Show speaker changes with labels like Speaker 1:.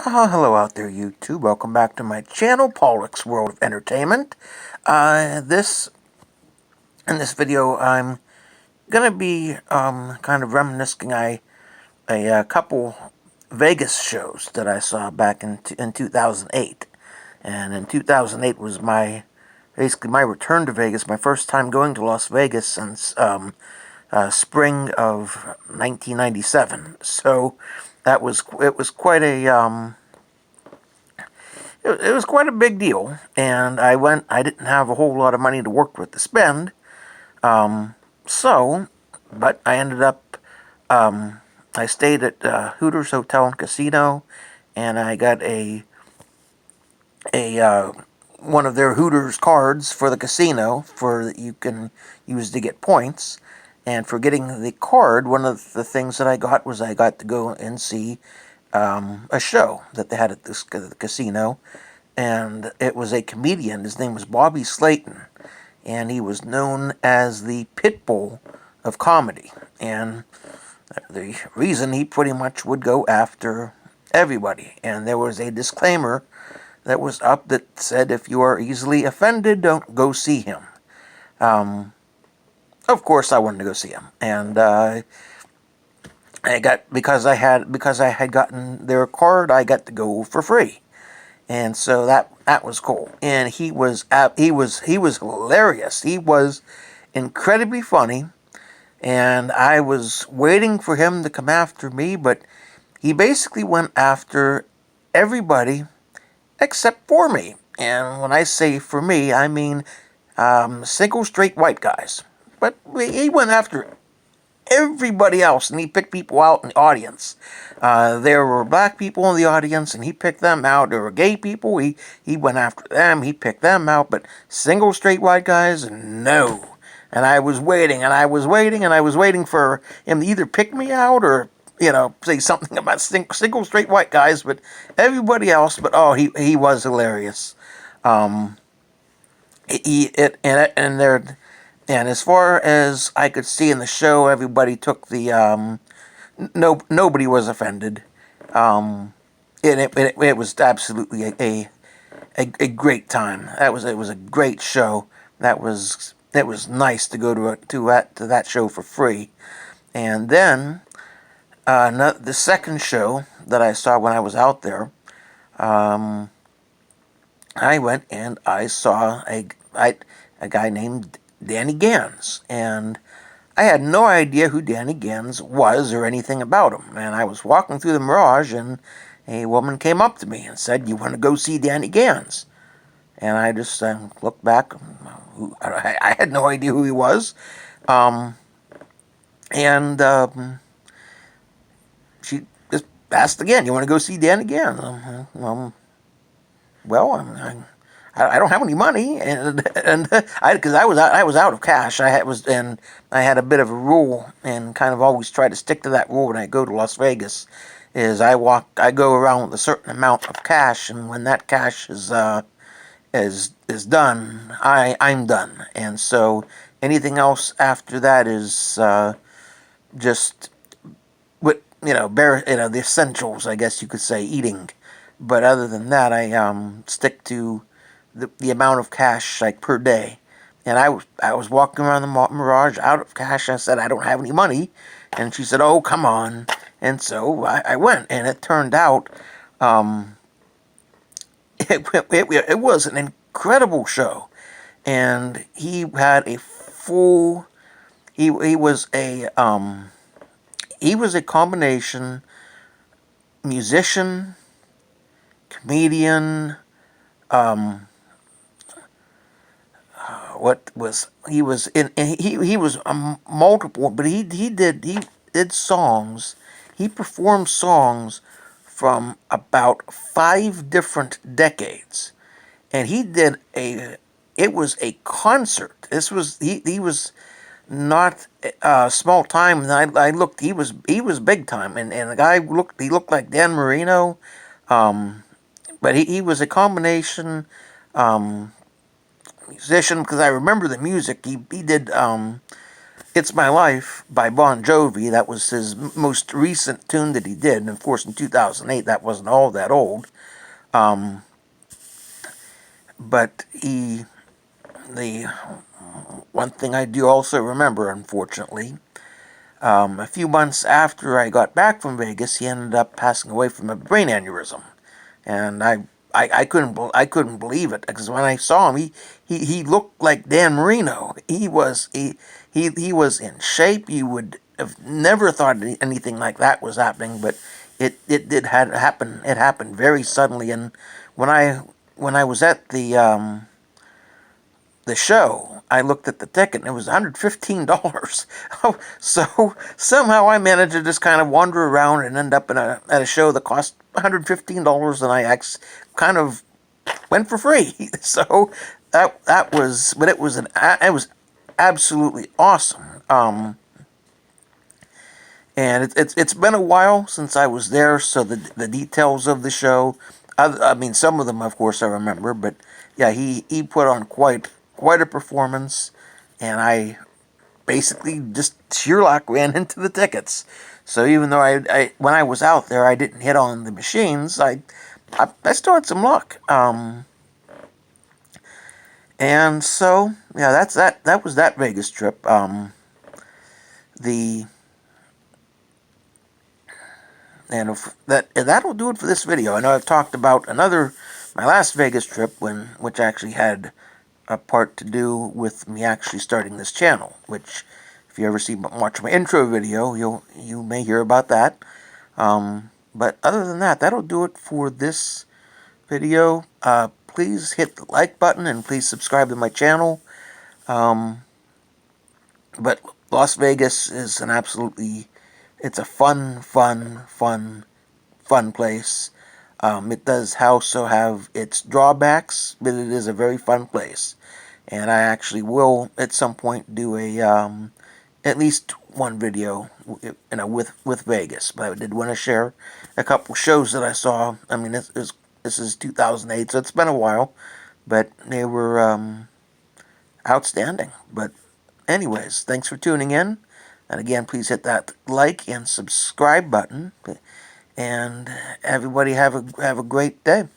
Speaker 1: Hello out there, YouTube. Welcome back to my channel, Paulick's World of Entertainment. This in this video, I'm gonna be kind of reminiscing a couple Vegas shows that I saw back in 2008, and in 2008 was basically my return to Vegas, my first time going to Las Vegas since spring of 1997. So it was quite it was quite a big deal, and I didn't have a whole lot of money to work with to spend, so, but I ended up, I stayed at Hooters Hotel and Casino, and I got a one of their Hooters cards for the casino that you can use to get points. And for getting the card, one of the things that I got was I got to go and see a show that they had at the casino, and it was a comedian. His name was Bobby Slayton, and he was known as the Pitbull of comedy. And the reason he pretty much would go after everybody, and there was a disclaimer that was up that said, if you are easily offended, don't go see him. Of course, I wanted to go see him, and because I had gotten their card, I got to go for free, and so that was cool. And he was hilarious. He was incredibly funny, and I was waiting for him to come after me, but he basically went after everybody except for me. And when I say for me, I mean single straight white guys. But he went after everybody else, and he picked people out in the audience. There were black people in the audience, and he picked them out. There were gay people, he went after them, he picked them out, but single straight white guys, no. And I was waiting, and I was waiting, and I was waiting for him to either pick me out or, say something about single straight white guys, but everybody else, but oh, he was hilarious. And as far as I could see in the show, everybody took nobody was offended. And it was absolutely a great time. It was a great show. It was nice to go to that show for free. And then the second show that I saw when I was out there, I went and I saw a guy named Danny Gans, and I had no idea who Danny Gans was or anything about him. And I was walking through the Mirage, and a woman came up to me and said, "You want to go see Danny Gans?" And I just looked back. I had no idea who he was. And she just asked again, "You want to go see Danny Gans?" Well, I don't have any money, and because I was out of cash. I had a bit of a rule, and kind of always try to stick to that rule when I go to Las Vegas. Is I go around with a certain amount of cash, and when that cash is done, I'm done. And so anything else after that is just what the essentials, I guess you could say, eating. But other than that, I stick to the amount of cash like per day. And I was walking around the Mirage out of cash. I said, "I don't have any money," and she said, "Oh, come on." And so I went, and it turned out it was an incredible show, and he had a full. He was a combination musician, comedian. What was he was in? He was multiple, but he did songs. He performed songs from about 5 different decades, and he did a. It was a concert. This was he was not small time. And I looked. He was big time, and the guy looked like Dan Marino, but he was a combination. Musician, because I remember the music. He did It's My Life by Bon Jovi. That was his most recent tune that he did. And of course, in 2008, that wasn't all that old. But the one thing I do also remember, unfortunately, a few months after I got back from Vegas, he ended up passing away from a brain aneurysm. And I couldn't believe it, because when I saw him, he looked like Dan Marino. He was in shape. You would have never thought anything like that was happening, but it did happen. It happened very suddenly. And when I was at the show, I looked at the ticket and it was $115. So somehow I managed to just kind of wander around and end up at a show that cost $115, and I kind of went for free. So that was, but it was absolutely awesome. And it's been a while since I was there, so the details of the show, I mean, some of them, of course, I remember, but yeah, he put on quite a performance, and I basically just sheer luck ran into the tickets. So even though I when I was out there, I didn't hit on the machines, I still had some luck. And so yeah, that was that Vegas trip. The And if that'll do it for this video. I know I've talked about my last Vegas trip, which actually had a part to do with me actually starting this channel. Which, if you ever watch my intro video, you may hear about that. But other than that, that'll do it for this video. Please hit the like button and please subscribe to my channel. But Las Vegas is it's a fun place. It does also have its drawbacks, but it is a very fun place. And I actually will, at some point, do at least one video, with Vegas. But I did want to share a couple shows that I saw. I mean, this is 2008, so it's been a while, but they were outstanding. But anyways, thanks for tuning in. And again, please hit that like and subscribe button. And everybody have a great day.